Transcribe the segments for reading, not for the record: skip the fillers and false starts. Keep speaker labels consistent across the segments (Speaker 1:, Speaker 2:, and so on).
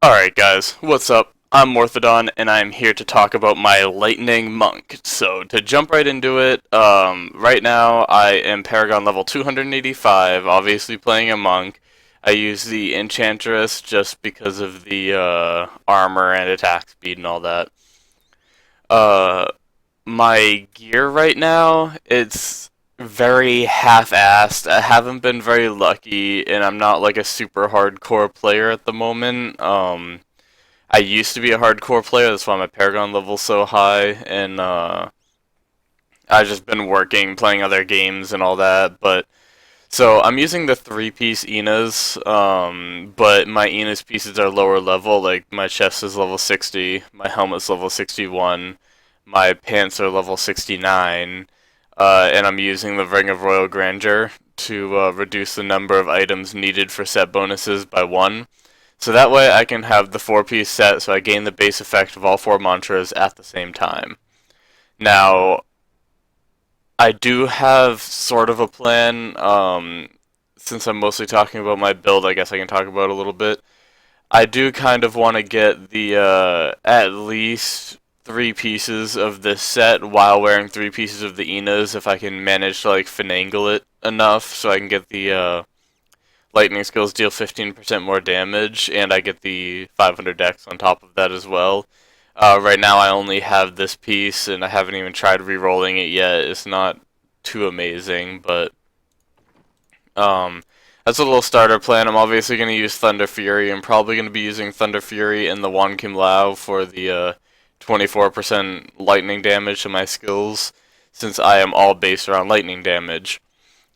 Speaker 1: Alright guys, what's up? I'm Morthadon, and I'm here to talk about my Lightning Monk. So, to jump right into it, right now I am Paragon level 285, obviously playing a Monk. I use the Enchantress just because of the, armor and attack speed and all that. Uh, my gear right now, it's very half-assed. I haven't been very lucky, and I'm not like a super hardcore player at the moment. I used to be a hardcore player, that's why my Paragon level's so high, and I've just been working, playing other games and all that, but so I'm using the three-piece Enas, but my Enas pieces are lower level, like my chest is level 60, my helmet's level 61, my pants are level 69, and I'm using the Ring of Royal Grandeur to reduce the number of items needed for set bonuses by one. So that way I can have the four-piece set so I gain the base effect of all four mantras at the same time. Now, I do have sort of a plan. Since I'm mostly talking about my build, I guess I can talk about it a little bit. I do kind of want to get the at least three pieces of this set while wearing three pieces of the Enas if I can manage to like finagle it enough so I can get the lightning skills deal 15% more damage and I get the 500 dex on top of that as well. Right now I only have this piece and I haven't even tried re-rolling it yet. It's not too amazing, but um, that's a little starter plan. I'm obviously going to use Thunder Fury. I'm probably going to be using Thunder Fury and the Wan Kim Lao for the 24% lightning damage to my skills, since I am all based around lightning damage.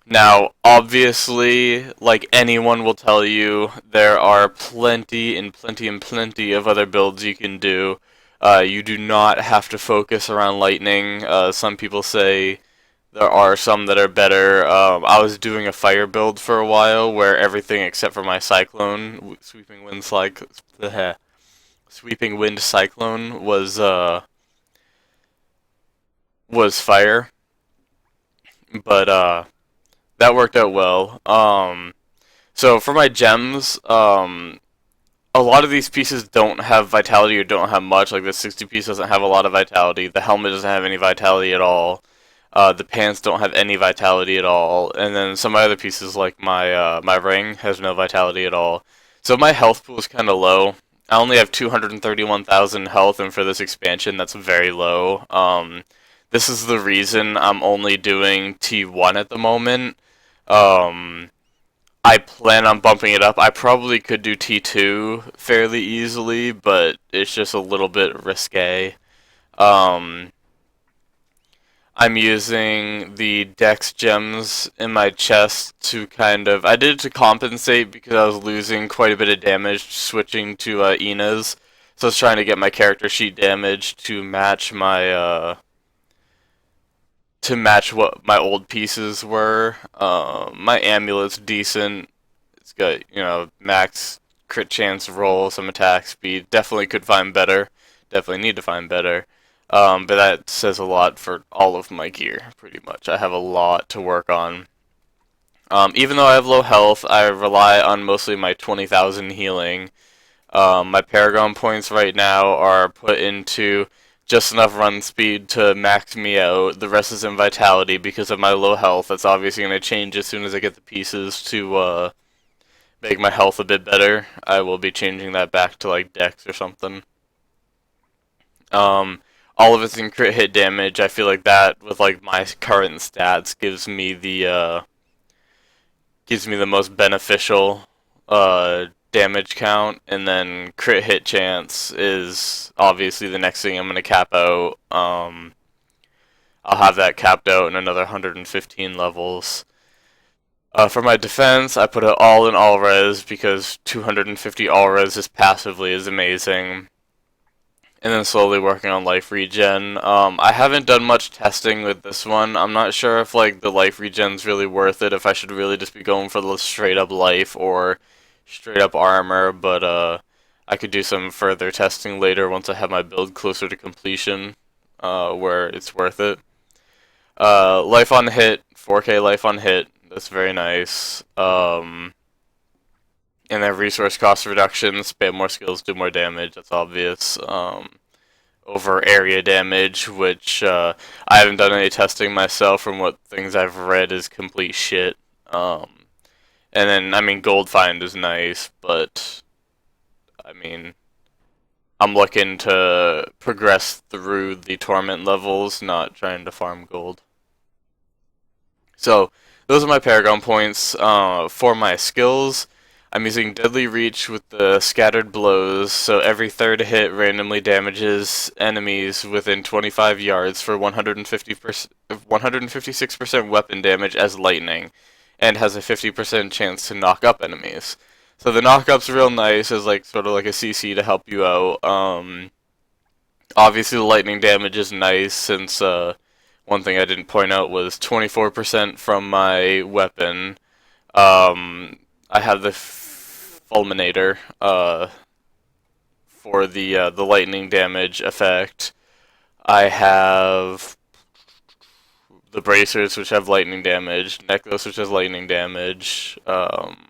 Speaker 1: Now, obviously, like anyone will tell you, there are plenty and plenty and plenty of other builds you can do. You do not have to focus around lightning. Some people say there are some that are better. I was doing a fire build for a while where everything except for my cyclone, sweeping wind cyclone was fire, but that worked out well. So for my gems, a lot of these pieces don't have vitality or don't have much. Like the 60 piece doesn't have a lot of vitality. The helmet doesn't have any vitality at all. The pants don't have any vitality at all, and then some of my other pieces, like my ring, has no vitality at all. So my health pool is kind of low. I only have 231,000 health, and for this expansion, that's very low. This is the reason I'm only doing T1 at the moment. Um, I plan on bumping it up. I probably could do T2 fairly easily, but it's just a little bit risque. Um, I'm using the Dex gems in my chest to kind of. I did it to compensate because I was losing quite a bit of damage switching to Ina's. So I was trying to get my character sheet damage to match what my old pieces were. My amulet's decent. It's got, max crit chance roll, some attack speed. Definitely could find better. Definitely need to find better. But that says a lot for all of my gear, pretty much. I have a lot to work on. Even though I have low health, I rely on mostly my 20,000 healing. My Paragon points right now are put into just enough run speed to max me out. The rest is in vitality because of my low health. That's obviously going to change as soon as I get the pieces to make my health a bit better. I will be changing that back to like Dex or something. Um, all of it's in crit hit damage. I feel like that with like my current stats gives me the most beneficial damage count, and then crit hit chance is obviously the next thing I'm gonna cap out. I'll have that capped out in another 115 levels. For my defense, I put it all in all res because 250 all res is passively is amazing. And then slowly working on life regen. I haven't done much testing with this one. I'm not sure if like the life regen's really worth it, if I should really just be going for the straight up life or straight up armor, but I could do some further testing later once I have my build closer to completion, where it's worth it. Life on hit, 4K life on hit, that's very nice. And then resource cost reduction, spam more skills, do more damage. That's obvious. Over area damage, which I haven't done any testing myself. From what things I've read, is complete shit. And then I mean, gold find is nice, but I mean, I'm looking to progress through the torment levels, not trying to farm gold. So those are my Paragon points. For my skills, I'm using Deadly Reach with the Scattered Blows, so every third hit randomly damages enemies within 25 yards for 156% weapon damage as lightning, and has a 50% chance to knock up enemies. So the knockup's real nice as like sort of like a CC to help you out. Obviously the lightning damage is nice since one thing I didn't point out was 24% from my weapon. I have the Fulminator for the lightning damage effect. I have the bracers, which have lightning damage, necklace, which has lightning damage, and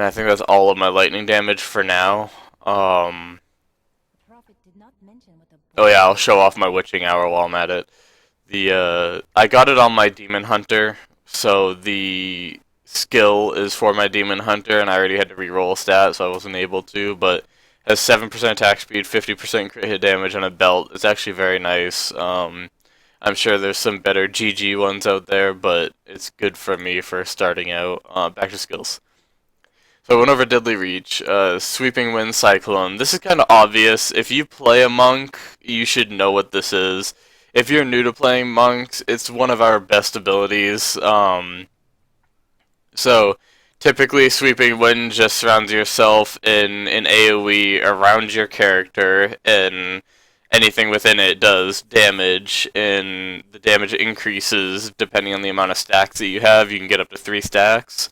Speaker 1: I think that's all of my lightning damage for now. Oh yeah, I'll show off my witching hour while I'm at it. I got it on my demon hunter, so the skill is for my demon hunter, and I already had to re-roll a stat, so I wasn't able to. But has 7% attack speed, 50% crit hit damage on a belt. It's actually very nice. I'm sure there's some better GG ones out there, but it's good for me for starting out. Back to skills. So I went over Deadly Reach, Sweeping Wind Cyclone. This is kind of obvious. If you play a monk, you should know what this is. If you're new to playing monks, it's one of our best abilities. So typically Sweeping Wind just surrounds yourself in an AoE around your character, and anything within it does damage, and the damage increases depending on the amount of stacks that you have. You can get up to 3 stacks.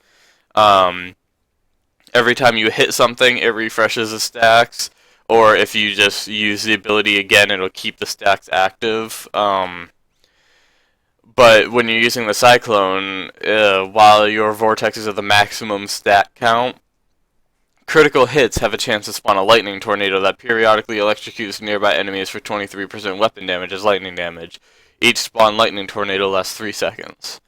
Speaker 1: Every time you hit something, it refreshes the stacks, or if you just use the ability again, it'll keep the stacks active. But when you're using the Cyclone, while your vortexes are the maximum stat count, critical hits have a chance to spawn a lightning tornado that periodically electrocutes nearby enemies for 23% weapon damage as lightning damage. Each spawn lightning tornado lasts 3 seconds.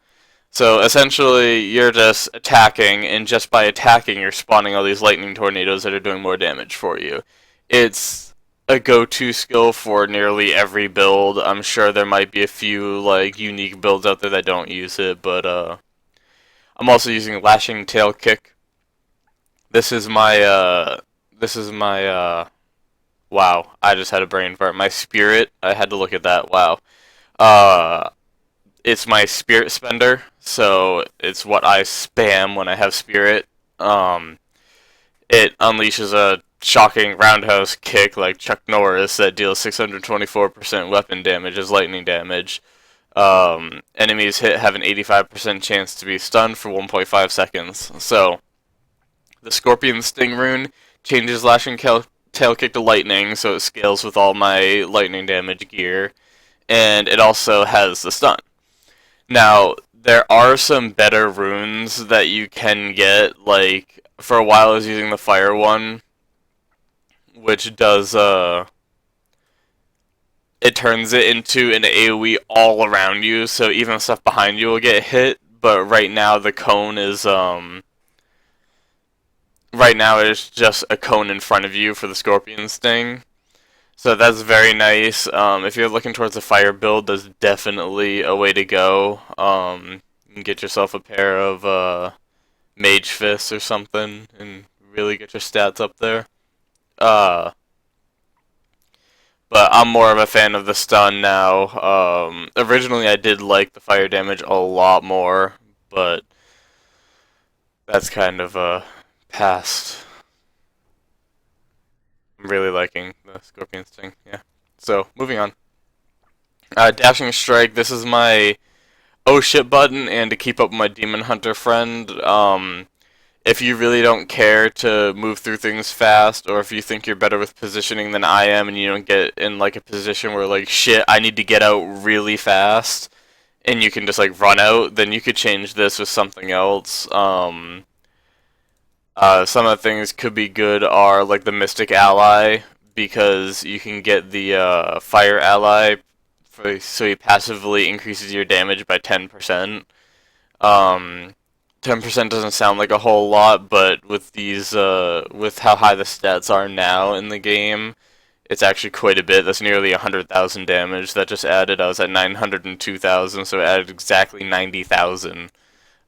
Speaker 1: So essentially, you're just attacking, and just by attacking, you're spawning all these lightning tornadoes that are doing more damage for you. It's a go-to skill for nearly every build. I'm sure there might be a few like unique builds out there that don't use it, but I'm also using Lashing Tail Kick. This is my wow, I just had a brain fart. My spirit, I had to look at that. Wow. Uh it's my spirit spender, so it's what I spam when I have spirit. It unleashes a shocking roundhouse kick like Chuck Norris that deals 624% weapon damage as lightning damage. Enemies hit have an 85% chance to be stunned for 1.5 seconds. So, the Scorpion Sting rune changes Lashing Tail Kick to lightning, so it scales with all my lightning damage gear. And it also has the stun. Now, there are some better runes that you can get, like, for a while I was using the fire one, which does, it turns it into an AoE all around you, so even stuff behind you will get hit, but right now the cone is, right now it's just a cone in front of you for the Scorpion Sting. So that's very nice. If you're looking towards a fire build, that's definitely a way to go. You can get yourself a pair of Mage Fists or something and really get your stats up there. Uh, but I'm more of a fan of the stun now. Originally, I did like the fire damage a lot more, but that's kind of past. I'm really liking the Scorpion Sting. Yeah. So moving on. Dashing Strike. This is my oh shit button, and to keep up with my Demon Hunter friend. If you really don't care to move through things fast, or if you think you're better with positioning than I am, and you don't get in like a position where like shit, I need to get out really fast, and you can just like run out, then you could change this with something else. Some of the things could be good are like the Mystic Ally, because you can get the Fire Ally, so he passively increases your damage by 10%. Um, 10% doesn't sound like a whole lot, but with with how high the stats are now in the game, it's actually quite a bit. That's nearly 100,000 damage. That just added. I was at 902,000, so it added exactly 90,000.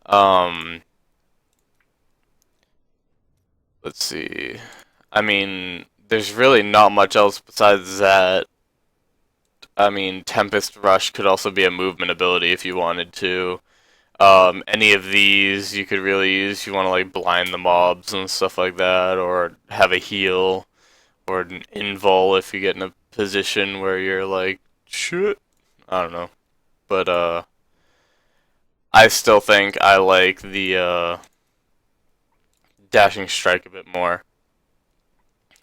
Speaker 1: Um, let's see. I mean, there's really not much else besides that. I mean, Tempest Rush could also be a movement ability if you wanted to. Any of these you could really use. You want to like blind the mobs and stuff like that, or have a heal, or an invul if you get in a position where you're like, shit. I don't know, but I still think I like the dashing strike a bit more.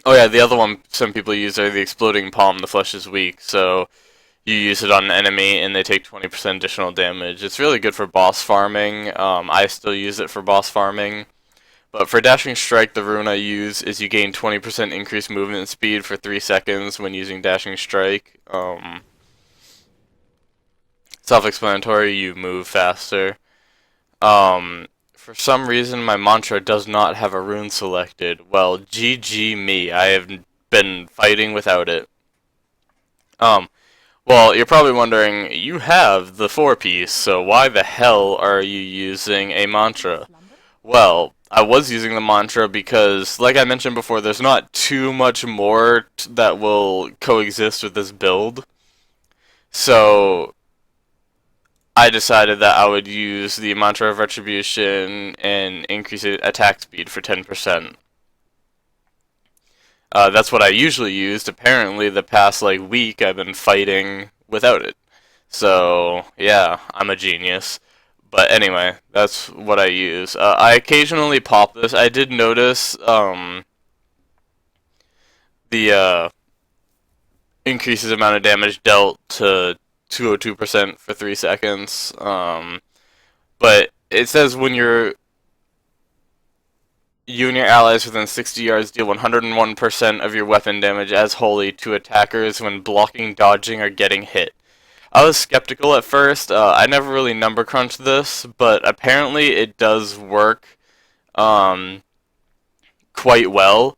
Speaker 1: Oh yeah, the other one some people use are the exploding palm. The flesh is weak, so you use it on an enemy and they take 20% additional damage. It's really good for boss farming. I still use it for boss farming. But for Dashing Strike, the rune I use is you gain 20% increased movement speed for 3 seconds when using Dashing Strike. Self-explanatory, you move faster. For some reason, my mantra does not have a rune selected. Well, GG me. I have been fighting without it. Um, Well, you're probably wondering, you have the 4-piece, so why the hell are you using a mantra? Well, I was using the mantra because, like I mentioned before, there's not too much more that will coexist with this build. So, I decided that I would use the mantra of retribution and increase attack speed for 10%. That's what I usually used. Apparently, the past like week, I've been fighting without it. So yeah, I'm a genius. But anyway, that's what I use. I occasionally pop this. I did notice the increases amount of damage dealt to 202% for 3 seconds. But it says when you and your allies within 60 yards deal 101% of your weapon damage as wholly to attackers when blocking, dodging, or getting hit. I was skeptical at first. I never really number crunched this, but apparently it does work um, quite well.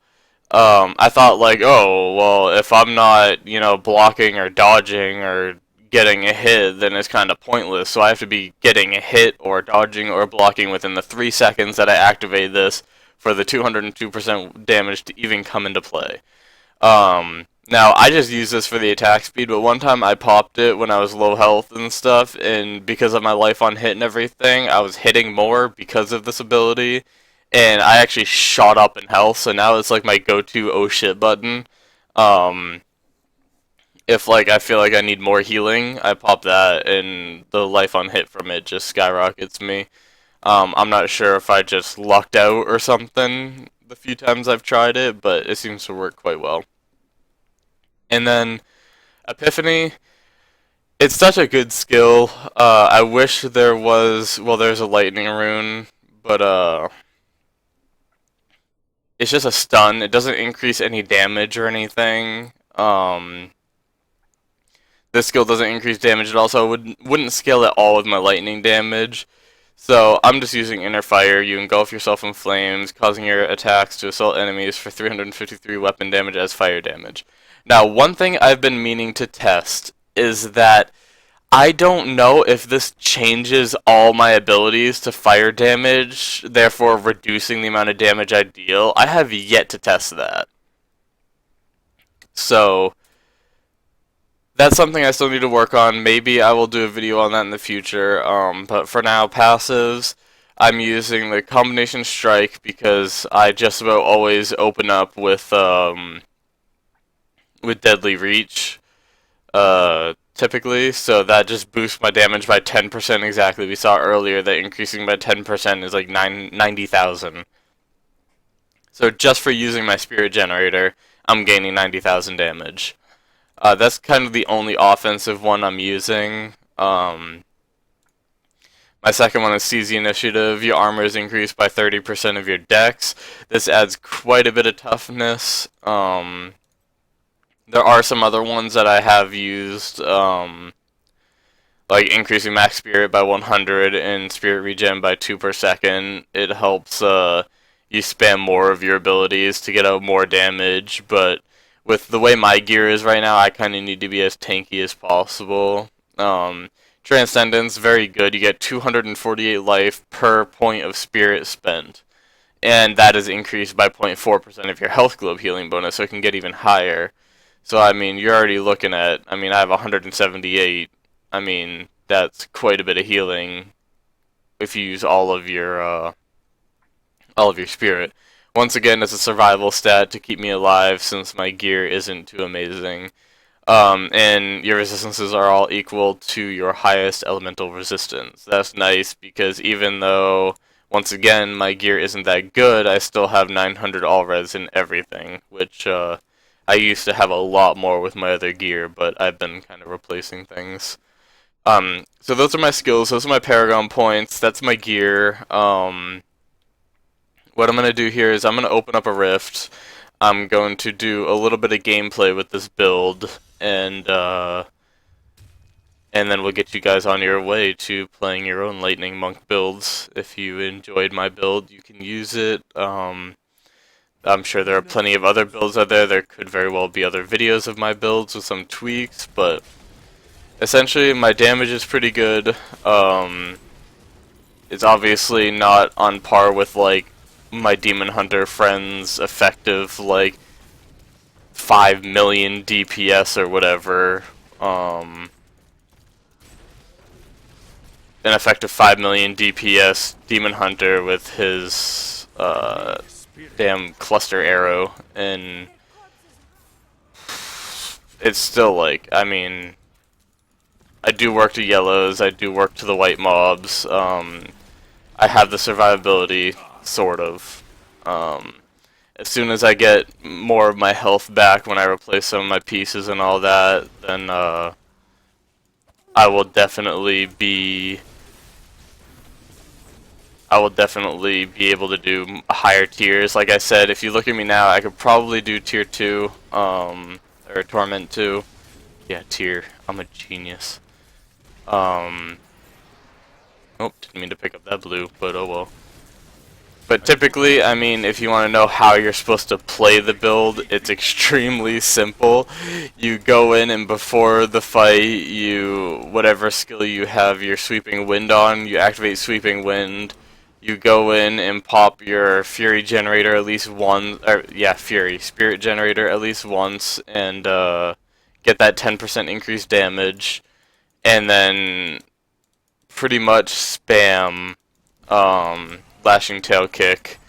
Speaker 1: I thought like, oh, well, if I'm not, blocking or dodging or getting a hit, then it's kind of pointless. So I have to be getting a hit or dodging or blocking within the 3 seconds that I activate this for the 202% damage to even come into play. Now I just use this for the attack speed, but one time I popped it when I was low health and stuff, and because of my life on hit and everything, I was hitting more because of this ability, and I actually shot up in health, so now it's like my go-to oh shit button. Um, if like I feel like I need more healing, I pop that, and the life on hit from it just skyrockets me. I'm not sure if I just lucked out or something the few times I've tried it, but it seems to work quite well. And then Epiphany, it's such a good skill. I wish there was, well, there's a lightning rune, but it's just a stun. It doesn't increase any damage or anything. This skill doesn't increase damage at all, so I wouldn't scale at all with my lightning damage. So I'm just using Inner Fire. You engulf yourself in flames, causing your attacks to assault enemies for 353 weapon damage as fire damage. Now, one thing I've been meaning to test is that I don't know if this changes all my abilities to fire damage, therefore reducing the amount of damage I deal. I have yet to test that. So, that's something I still need to work on. Maybe I will do a video on that in the future. But for now, passives, I'm using the combination strike because I just about always open up with deadly reach. Typically, so that just boosts my damage by 10% exactly. We saw earlier that increasing by 10% is like 90,000. So just for using my spirit generator, I'm gaining 90,000 damage. That's kind of the only offensive one I'm using. My second one is Seize the Initiative. Your armor is increased by 30% of your dex. This adds quite a bit of toughness. There are some other ones that I have used, like increasing max spirit by 100 and spirit regen by 2 per second. It helps you spam more of your abilities to get out more damage, but with the way my gear is right now, I kind of need to be as tanky as possible. Transcendence, very good. You get 248 life per point of spirit spent, and that is increased by 0.4% of your health globe healing bonus, so it can get even higher. So, I mean, you're already looking at, I mean, I have 178. I mean, that's quite a bit of healing if you use all of your spirit. Once again, it's a survival stat to keep me alive since my gear isn't too amazing. And your resistances are all equal to your highest elemental resistance. That's nice because even though, once again, my gear isn't that good, I still have 900 all res in everything, which I used to have a lot more with my other gear, but I've been kind of replacing things. So those are my skills, those are my Paragon points, that's my gear. What I'm going to do here is I'm going to open up a rift. I'm going to do a little bit of gameplay with this build, and then we'll get you guys on your way to playing your own Lightning Monk builds. If you enjoyed my build, you can use it. I'm sure there are plenty of other builds out there. There could very well be other videos of my builds with some tweaks, but essentially my damage is pretty good. It's obviously not on par with like my Demon Hunter friends' effective like 5 million DPS or whatever. An effective 5 million DPS Demon Hunter with his damn cluster arrow, and it's still like, I mean, I do work to yellows, I do work to the white mobs. I have the survivability, sort of. As soon as I get more of my health back when I replace some of my pieces and all that, then I will definitely be able to do higher tiers. Like I said, if you look at me now, I could probably do tier 2, or Torment 2. Yeah, tier. I'm a genius. Oh, didn't mean to pick up that blue, but oh well. But typically, I mean, if you want to know how you're supposed to play the build, it's extremely simple. You go in and before the fight, whatever skill you have your Sweeping Wind on, you activate Sweeping Wind. You go in and pop your Fury generator at least once, Fury, Spirit generator at least once, and get that 10% increased damage. And then pretty much spam Lashing Tail Kick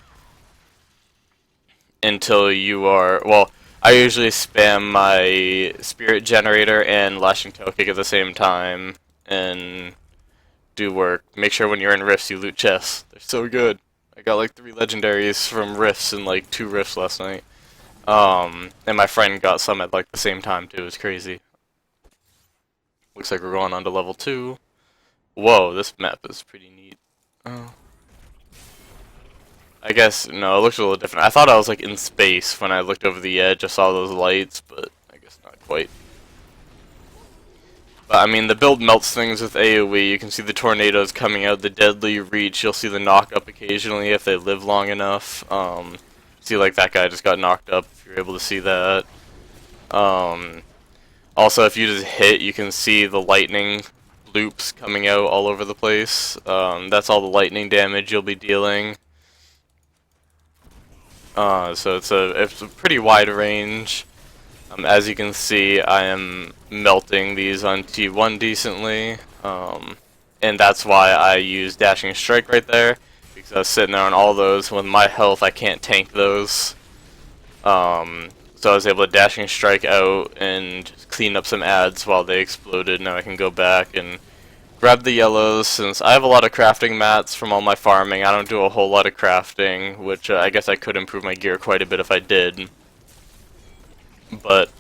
Speaker 1: until you are, well, I usually spam my Spirit Generator and Lashing Tail Kick at the same time and do work. Make sure when you're in rifts you loot chests. They're so good. I got like 3 legendaries from rifts and like 2 rifts last night. And my friend got some at like the same time too. It's crazy. Looks like we're going on to level 2. Whoa, this map is pretty neat. Oh. I guess, no, it looks a little different. I thought I was like in space when I looked over the edge. I saw those lights, but I guess not quite. But I mean, the build melts things with AoE. You can see the tornadoes coming out, the deadly reach. You'll see the knock up occasionally if they live long enough. See, like that guy just got knocked up, if you're able to see that. Also, if you just hit, you can see the lightning loops coming out all over the place. That's all the lightning damage you'll be dealing. So it's a pretty wide range. As you can see, I am melting these on T1 decently, and that's why I use Dashing Strike right there, because I was sitting there on all those. With my health, I can't tank those. So I was able to Dashing Strike out and just clean up some ads while they exploded. Now I can go back and grab the yellows. Since I have a lot of crafting mats from all my farming, I don't do a whole lot of crafting, which I guess I could improve my gear quite a bit if I did. But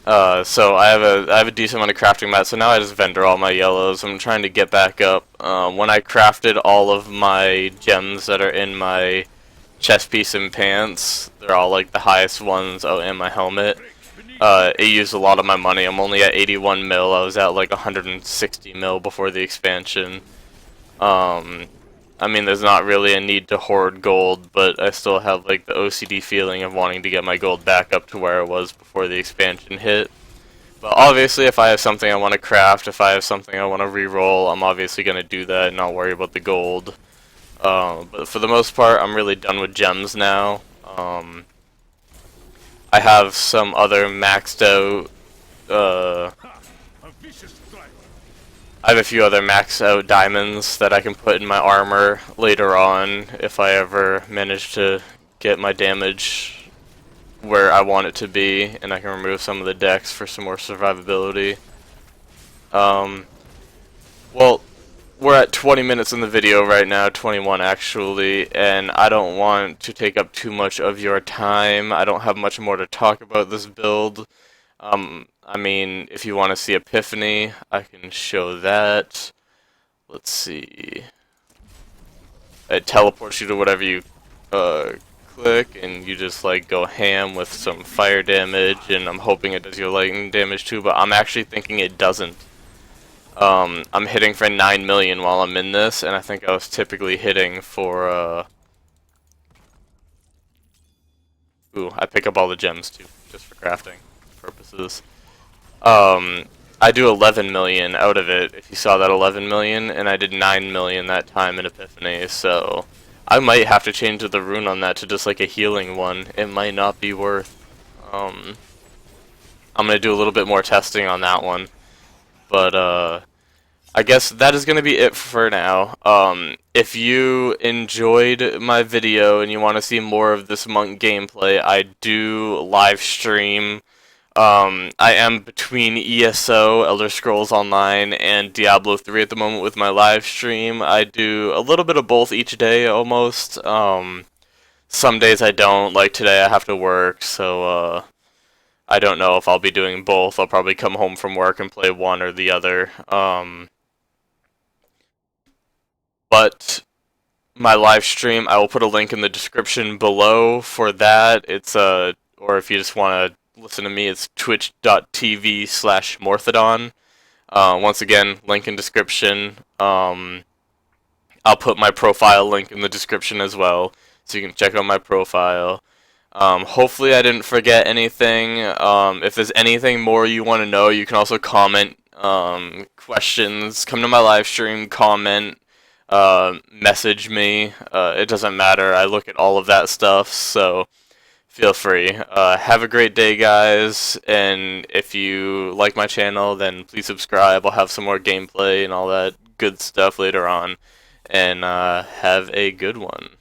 Speaker 1: So I have a decent amount of crafting mats, so now I just vendor all my yellows. I'm trying to get back up. When I crafted all of my gems that are in my chest piece and pants, they're all like the highest ones. Oh, and my helmet. It used a lot of my money. I'm only at 81 mil. I was at like 160 mil before the expansion. Um, I mean, there's not really a need to hoard gold, but I still have like the OCD feeling of wanting to get my gold back up to where it was before the expansion hit. But obviously, if I have something I want to craft, if I have something I want to re-roll, I'm obviously going to do that and not worry about the gold. But for the most part, I'm really done with gems now. I have some other maxed out I have a few other maxed out diamonds that I can put in my armor later on if I ever manage to get my damage where I want it to be, and I can remove some of the decks for some more survivability. Well, we're at 20 minutes in the video right now, 21 actually, and I don't want to take up too much of your time. I don't have much more to talk about this build. I mean, if you want to see Epiphany, I can show that. Let's see. It teleports you to whatever you click, and you just like go ham with some fire damage, and I'm hoping it does your lightning damage too, but I'm actually thinking it doesn't. I'm hitting for 9 million while I'm in this, and I think I was typically hitting for, ooh, I pick up all the gems too, just for crafting purposes. I do 11 million out of it, if you saw that 11 million, and I did 9 million that time in Epiphany, so I might have to change the rune on that to just like a healing one. It might not be worth. I'm gonna do a little bit more testing on that one, but I guess that is gonna be it for now. If you enjoyed my video and you want to see more of this monk gameplay, I do live stream. I am between ESO, Elder Scrolls Online, and Diablo 3 at the moment with my live stream. I do a little bit of both each day, almost. Some days I don't, like today I have to work, so, I don't know if I'll be doing both. I'll probably come home from work and play one or the other. But my live stream, I will put a link in the description below for that. It's, or if you just want to listen to me, it's twitch.tv/Morthadon. Once again, link in description. I'll put my profile link in the description as well, so you can check out my profile. Hopefully I didn't forget anything. If there's anything more you want to know, you can also comment questions. Come to my live stream, comment, message me. It doesn't matter. I look at all of that stuff, so feel free. Have a great day, guys, and if you like my channel, then please subscribe. I'll have some more gameplay and all that good stuff later on, and have a good one.